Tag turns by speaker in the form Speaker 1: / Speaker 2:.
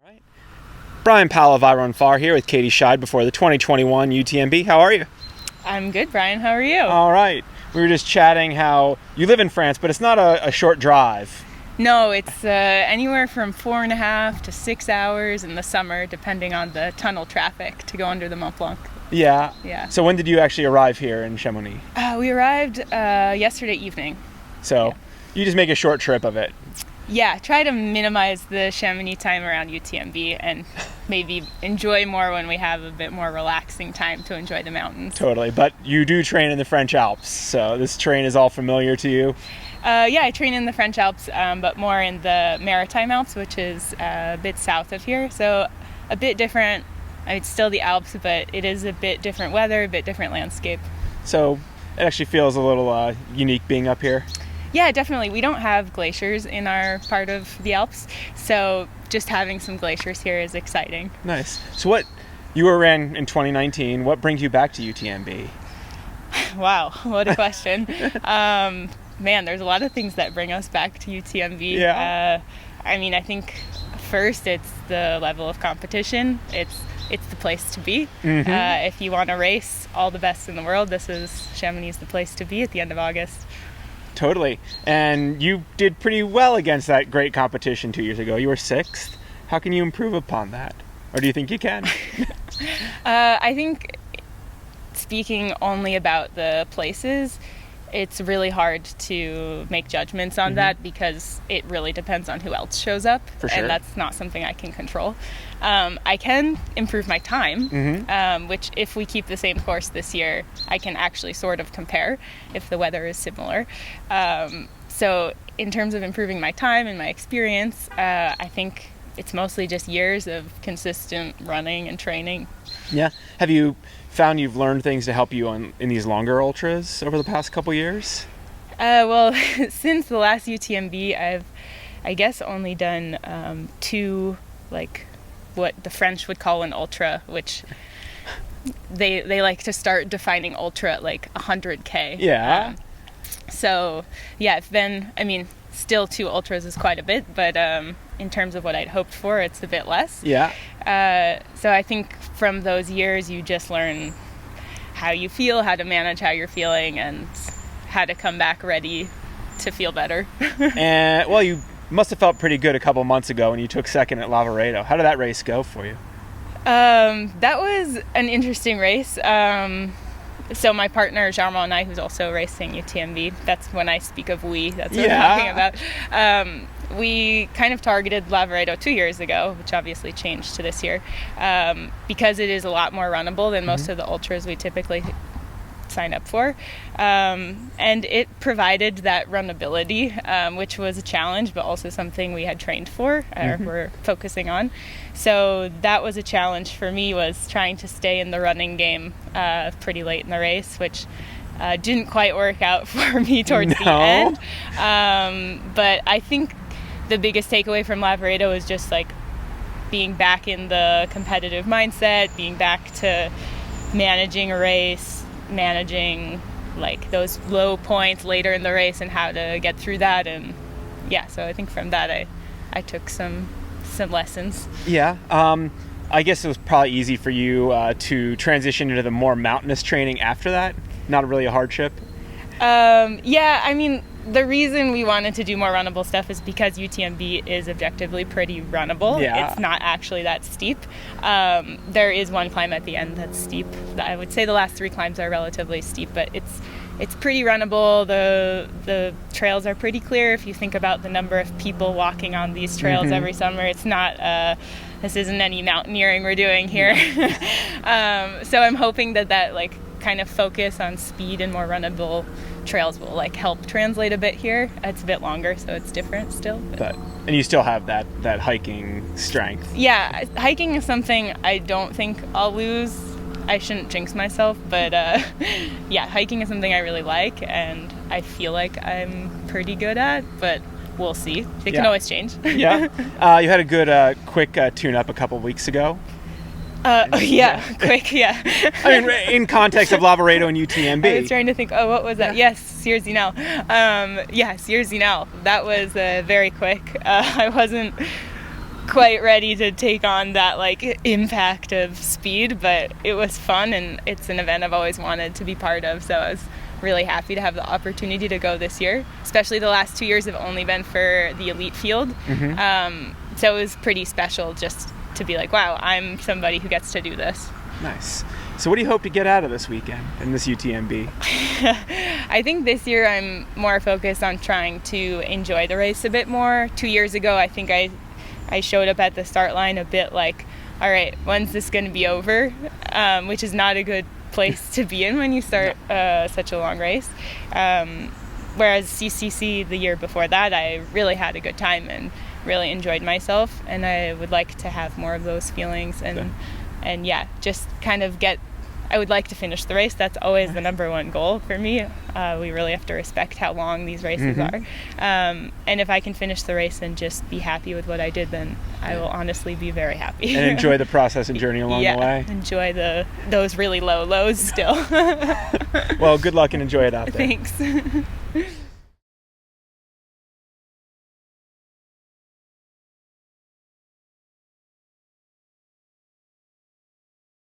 Speaker 1: Right. Brian Powell of I Run Far here with Katie Schide before the 2021 UTMB. How are you?
Speaker 2: I'm good, Brian. How are you?
Speaker 1: All right. We were just chatting how you live in France, but it's not a short drive.
Speaker 2: No, it's anywhere from 4.5 to 6 hours in the summer, depending on the tunnel traffic to go under the Mont Blanc.
Speaker 1: Yeah.
Speaker 2: Yeah.
Speaker 1: So when did you actually arrive here in Chamonix?
Speaker 2: We arrived yesterday evening.
Speaker 1: So you just make a short trip of it.
Speaker 2: Yeah, try to minimize the Chamonix time around UTMB and maybe enjoy more when we have a bit more relaxing time to enjoy the mountains.
Speaker 1: Totally. But you do train in the French Alps, so this terrain is all familiar to you?
Speaker 2: Yeah, I train in the French Alps, but more in the Maritime Alps, which is a bit south of here. So a bit different. It's still the Alps, but it is a bit different weather, a bit different landscape.
Speaker 1: So it actually feels a little unique being up here?
Speaker 2: Yeah, definitely. We don't have glaciers in our part of the Alps, so just having some glaciers here is exciting.
Speaker 1: Nice. So you ran in 2019. What brings you back to UTMB?
Speaker 2: Wow, what a question. Man, there's a lot of things that bring us back to UTMB.
Speaker 1: Yeah.
Speaker 2: I think first it's the level of competition. It's the place to be.
Speaker 1: Mm-hmm.
Speaker 2: If you want to race all the best in the world, Chamonix is the place to be at the end of August.
Speaker 1: Totally. And you did pretty well against that great competition 2 years ago. You were 6th. How can you improve upon that? Or do you think you can?
Speaker 2: I think speaking only about the places, it's really hard to make judgments on that because it really depends on who else shows up.
Speaker 1: For sure.
Speaker 2: And that's not something I can control. I can improve my time, which if we keep the same course this year, I can actually sort of compare if the weather is similar. So in terms of improving my time and my experience, I think it's mostly just years of consistent running and training. Yeah.
Speaker 1: Have you found you've learned things to help you in these longer ultras over the past couple years?
Speaker 2: Well, since the last UTMB, I've, I guess, only done 2, what the French would call an ultra, which they like to start defining ultra at 100K.
Speaker 1: Yeah.
Speaker 2: So yeah, still 2 ultras is quite a bit, but in terms of what I'd hoped for, it's a bit less.
Speaker 1: Yeah.
Speaker 2: So I think from those years, you just learn how you feel, how to manage how you're feeling, and how to come back ready to feel better.
Speaker 1: And well, you must have felt pretty good a couple months ago when you took 2nd at Lavaredo. How did that race go for you?
Speaker 2: That was an interesting race. So my partner, Jean and I, who's also racing UTMB, that's when I speak of we, that's what I'm talking about. We kind of targeted Lavaredo 2 years ago, which obviously changed to this year, because it is a lot more runnable than most of the ultras we typically sign up for. And it provided that runnability, which was a challenge, but also something we had trained for, or we're focusing on. So that was a challenge for me, was trying to stay in the running game pretty late in the race, which didn't quite work out for me towards the end. But I think the biggest takeaway from Lavaredo is just being back in the competitive mindset, being back to managing a race, managing those low points later in the race and how to get through that. And so I think from that I took some lessons. Yeah.
Speaker 1: I guess it was probably easy for you to transition into the more mountainous training after that. Not really a hardship.
Speaker 2: The reason we wanted to do more runnable stuff is because UTMB is objectively pretty runnable.
Speaker 1: Yeah.
Speaker 2: It's not actually that steep. There is one climb at the end that's steep. I would say the last 3 climbs are relatively steep, but it's pretty runnable. The trails are pretty clear. If you think about the number of people walking on these trails every summer, it's not this isn't any mountaineering we're doing here. So I'm hoping that kind of focus on speed and more runnable trails will help translate a bit here. It's a bit longer, so it's different still.
Speaker 1: And you still have that hiking strength.
Speaker 2: Yeah, hiking is something I don't think I'll lose. I shouldn't jinx myself, but hiking is something I really like, and I feel like I'm pretty good at, but we'll see. It can always change.
Speaker 1: Yeah. You had a good quick tune-up a couple weeks ago.
Speaker 2: Quick, yeah.
Speaker 1: In context of Lavaredo and UTMB.
Speaker 2: I was trying to think, what was that? Yes, Sierre-Zinal. Sierre-Zinal. That was very quick. I wasn't quite ready to take on that like impact of speed, but it was fun, and it's an event I've always wanted to be part of, so I was really happy to have the opportunity to go this year. Especially the last 2 years have only been for the elite field. So it was pretty special just to be like, wow, I'm somebody who gets to do this.
Speaker 1: Nice. So what do you hope to get out of this weekend in this UTMB?
Speaker 2: I think this year I'm more focused on trying to enjoy the race a bit more. 2 years ago, I think I showed up at the start line a bit like, all right, when's this going to be over? Which is not a good place to be in when you start such a long race. Whereas CCC the year before that, I really had a good time and really enjoyed myself, and I would like to have more of those feelings and yeah, just kind of I would like to finish the race. That's always the number one goal for me. We really have to respect how long these races are. And if I can finish the race and just be happy with what I did, then I will honestly be very happy.
Speaker 1: And enjoy the process and journey along the way.
Speaker 2: Enjoy those really low lows still.
Speaker 1: Well, good luck and enjoy it out there.
Speaker 2: Thanks.